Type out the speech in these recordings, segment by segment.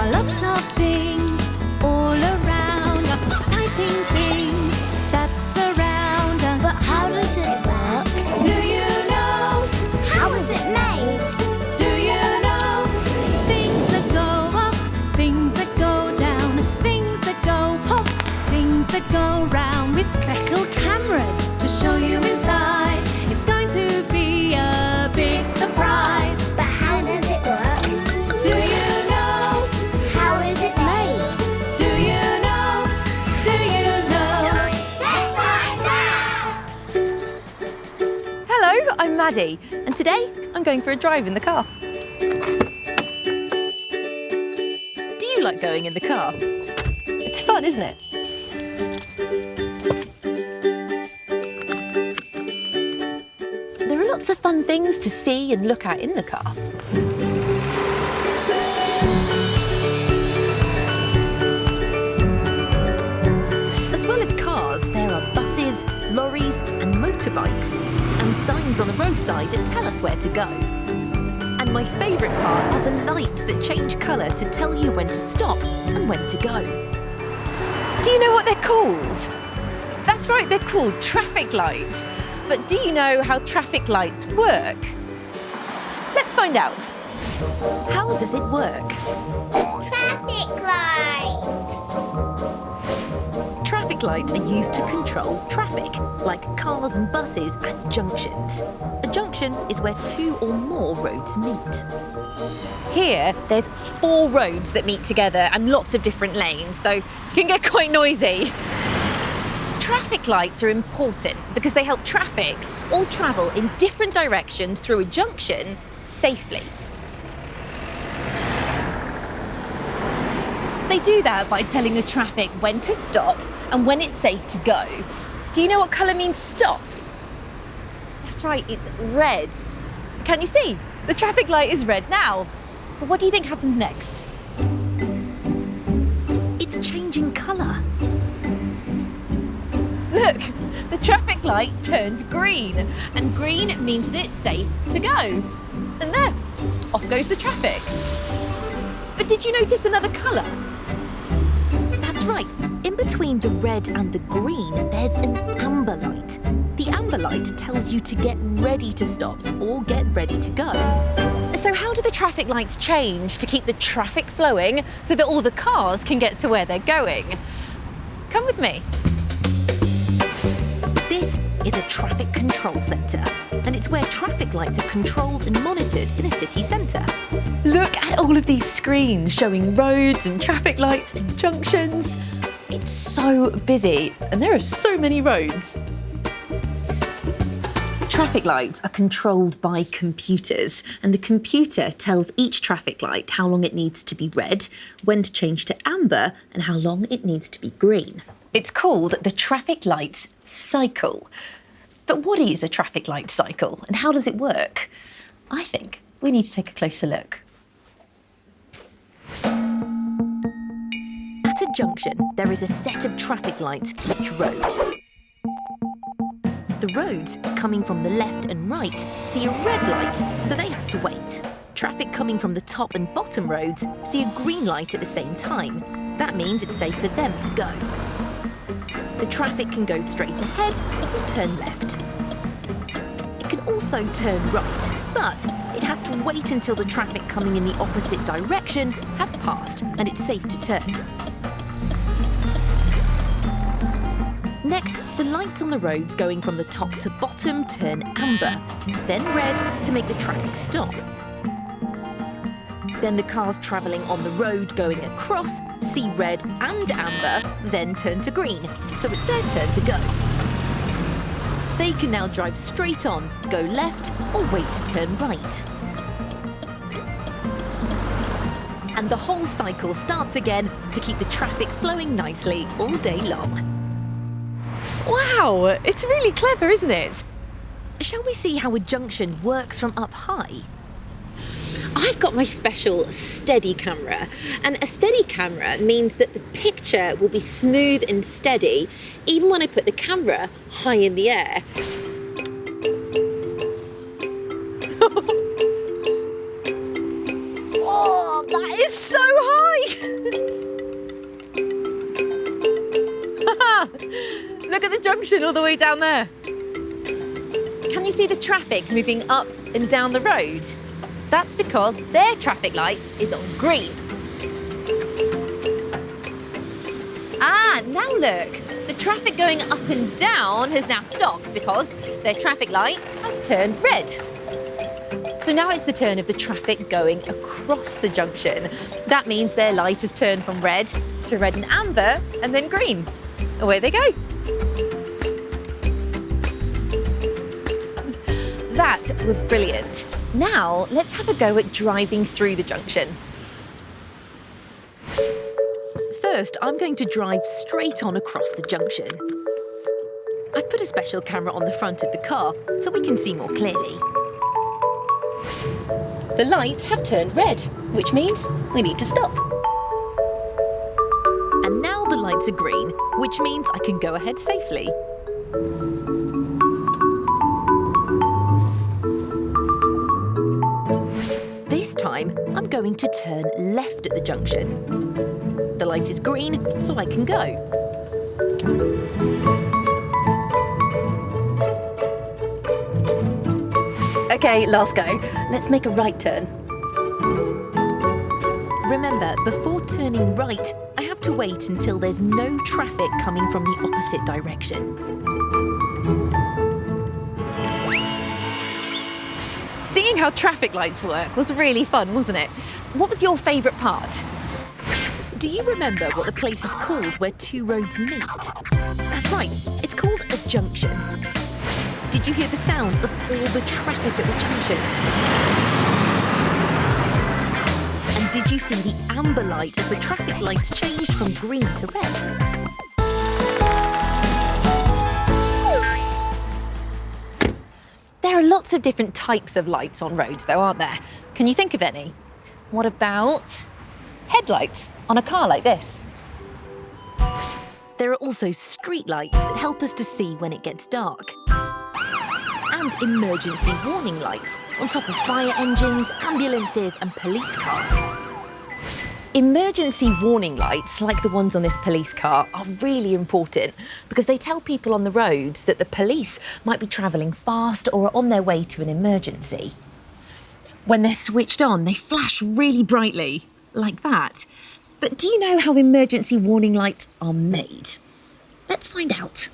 are lots of things all around us, exciting things that surround us. But how does it work? Do you know? How is it made? Do you know? Things that go up, things that go down, things that go pop, things that go round, with special cameras to show you inside. It's going to be a big surprise. But how does it work? Do you know? How is it made? Do you know? Do you know? Let's find out! Hello, I'm Maddie, and today I'm going for a drive in the car. Do you like going in the car? It's fun, isn't it? There are lots of fun things to see and look at in the car. As well as cars, there are buses, lorries and motorbikes, and signs on the roadside that tell us where to go. And my favourite part are the lights that change colour to tell you when to stop and when to go. Do you know what they're called? That's right, they're called traffic lights. But do you know how traffic lights work? Let's find out. How does it work? Traffic lights! Traffic lights are used to control traffic, like cars and buses at junctions. A junction is where two or more roads meet. Here, there's 4 roads that meet together and lots of different lanes, so it can get quite noisy. Traffic lights are important because they help traffic all travel in different directions through a junction safely. They do that by telling the traffic when to stop and when it's safe to go. Do you know what colour means stop? That's right, it's red. Can you see? The traffic light is red now. But what do you think happens next? It's changing colour. Look, the traffic light turned green, and green means that it's safe to go. And there, off goes the traffic. But did you notice another colour? That's right, in between the red and the green, there's an amber light. The amber light tells you to get ready to stop or get ready to go. So how do the traffic lights change to keep the traffic flowing so that all the cars can get to where they're going? Come with me. This is a traffic control centre, and it's where traffic lights are controlled and monitored in a city centre. Look at all of these screens showing roads and traffic lights and junctions. It's so busy, and there are so many roads. Traffic lights are controlled by computers, and the computer tells each traffic light how long it needs to be red, when to change to amber, and how long it needs to be green. It's called the traffic lights cycle. But what is a traffic light cycle, and how does it work? I think we need to take a closer look. At a junction, there is a set of traffic lights for each road. The roads coming from the left and right see a red light, so they have to wait. Traffic coming from the top and bottom roads see a green light at the same time. That means it's safe for them to go. The traffic can go straight ahead or turn left. It can also turn right, but it has to wait until the traffic coming in the opposite direction has passed and it's safe to turn. Next, the lights on the roads going from the top to bottom turn amber, then red to make the traffic stop. Then the cars travelling on the road going across see red and amber, then turn to green, so it's their turn to go. They can now drive straight on, go left, or wait to turn right. And the whole cycle starts again to keep the traffic flowing nicely all day long. Wow, it's really clever, isn't it? Shall we see how a junction works from up high? I've got my special steady camera, and a steady camera means that the picture will be smooth and steady even when I put the camera high in the air. Oh, that is so high! the junction all the way down there. Can you see the traffic moving up and down the road? That's because their traffic light is on green. Ah, now look. The traffic going up and down has now stopped because their traffic light has turned red. So now it's the turn of the traffic going across the junction. That means their light has turned from red to red and amber and then green. Away they go. That was brilliant. Now let's have a go at driving through the junction. First, I'm going to drive straight on across the junction. I've put a special camera on the front of the car so we can see more clearly. The lights have turned red, which means we need to stop. And now the lights are green, which means I can go ahead safely. This time, I'm going to turn left at the junction. The light is green, so I can go. Okay, last go. Let's make a right turn. Remember, before turning right, I have to wait until there's no traffic coming from the opposite direction. Seeing how traffic lights work was really fun, wasn't it? What was your favourite part? Do you remember what the place is called where two roads meet? That's right, it's called a junction. Did you hear the sound of all the traffic at the junction? And did you see the amber light as the traffic lights changed from green to red? There are lots of different types of lights on roads though, aren't there? Can you think of any? What about headlights on a car like this? There are also street lights that help us to see when it gets dark. And emergency warning lights on top of fire engines, ambulances and police cars. Emergency warning lights, like the ones on this police car, are really important because they tell people on the roads that the police might be travelling fast or are on their way to an emergency. When they're switched on, they flash really brightly, like that. But do you know how emergency warning lights are made? Let's find out.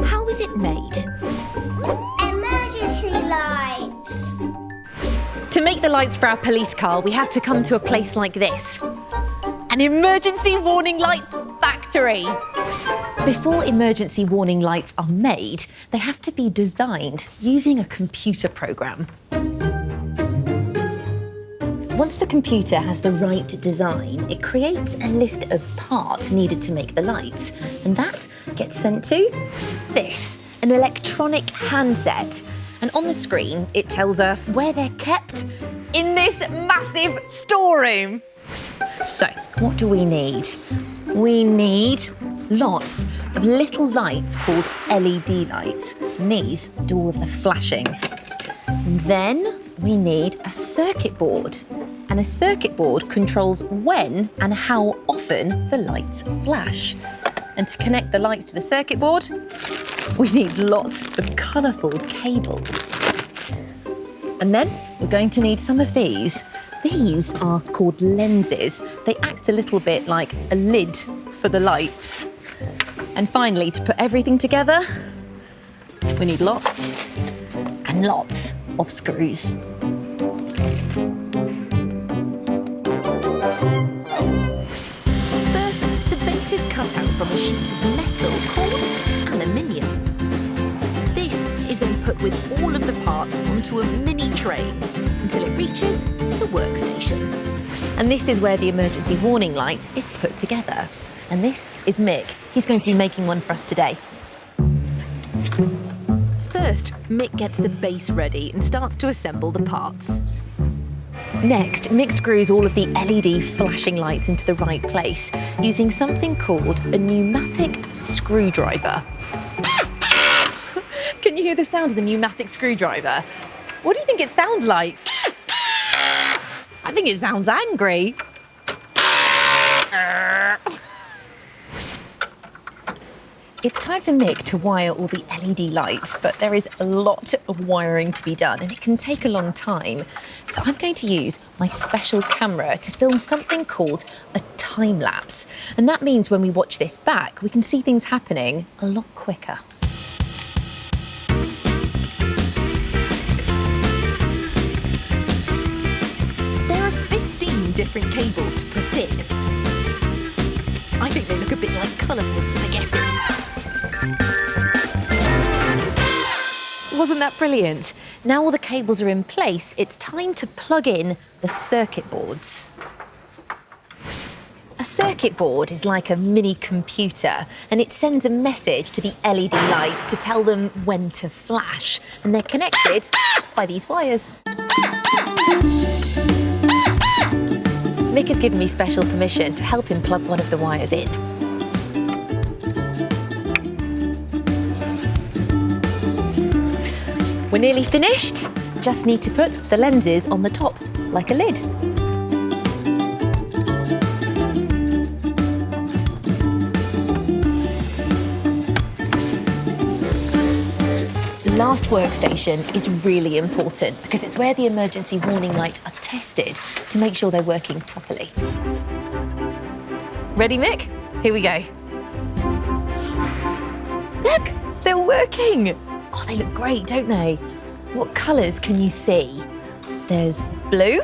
How is it made? Emergency lights. To make the lights for our police car, we have to come to a place like this. An emergency warning lights factory. Before emergency warning lights are made, they have to be designed using a computer program. Once the computer has the right design, it creates a list of parts needed to make the lights, and that gets sent to this, an electronic handset. And on the screen, it tells us where they're kept in this massive storeroom. So, what do we need? We need lots of little lights called LED lights, and these do all of the flashing. And then we need a circuit board, and a circuit board controls when and how often the lights flash. And to connect the lights to the circuit board, we need lots of colourful cables. And then we're going to need some of these. These are called lenses. They act a little bit like a lid for the lights. And finally, to put everything together, we need lots and lots of screws. First, the base is cut out from a sheet of metal called aluminium. This is then put with all of the parts onto a mini train until it reaches the workstation. And this is where the emergency warning light is put together. And this is Mick. He's going to be making one for us today. First, Mick gets the base ready and starts to assemble the parts. Next, Mick screws all of the LED flashing lights into the right place using something called a pneumatic screwdriver. Can you hear the sound of the pneumatic screwdriver? What do you think it sounds like? I think it sounds angry. It's time for Mick to wire all the LED lights, but there is a lot of wiring to be done and it can take a long time. So I'm going to use my special camera to film something called a time lapse. And that means when we watch this back, we can see things happening a lot quicker. There are 15 different cables to put in. I think they look a bit like colourful spaghetti. Wasn't that brilliant? Now all the cables are in place, it's time to plug in the circuit boards. A circuit board is like a mini computer and it sends a message to the LED lights to tell them when to flash. And they're connected by these wires. Mick has given me special permission to help him plug one of the wires in. We're nearly finished. Just need to put the lenses on the top, like a lid. The last workstation is really important because it's where the emergency warning lights are tested to make sure they're working properly. Ready, Mick? Here we go. Look, they're working. Oh, they look great, don't they? What colours can you see? There's blue,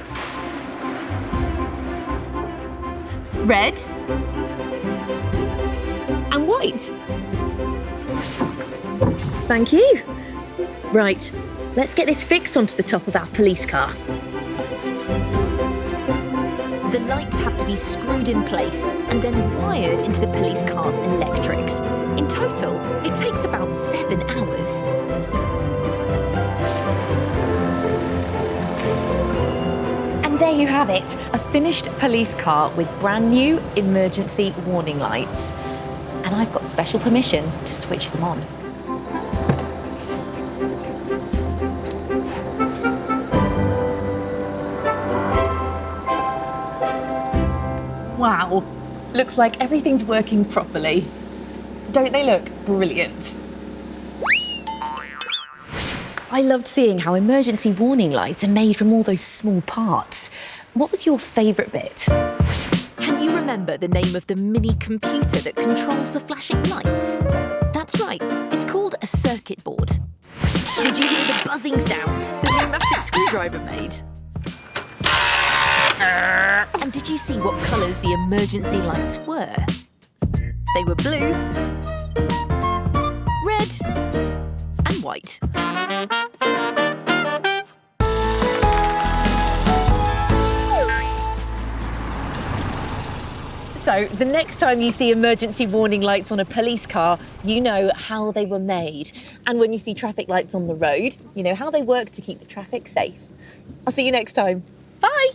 red, and white. Thank you. Right, let's get this fixed onto the top of our police car. The lights have to be screwed in place and then wired into the police car's electrics. In total, it takes about 7 hours. And there you have it, a finished police car with brand new emergency warning lights. And I've got special permission to switch them on. Wow, looks like everything's working properly. Don't they look brilliant? I loved seeing how emergency warning lights are made from all those small parts. What was your favourite bit? Can you remember the name of the mini computer that controls the flashing lights? That's right, it's called a circuit board. Did you hear the buzzing sound the pneumatic screwdriver made? And did you see what colours the emergency lights were? They were blue, red, and white. So the next time you see emergency warning lights on a police car, you know how they were made. And when you see traffic lights on the road, you know how they work to keep the traffic safe. I'll see you next time. Bye.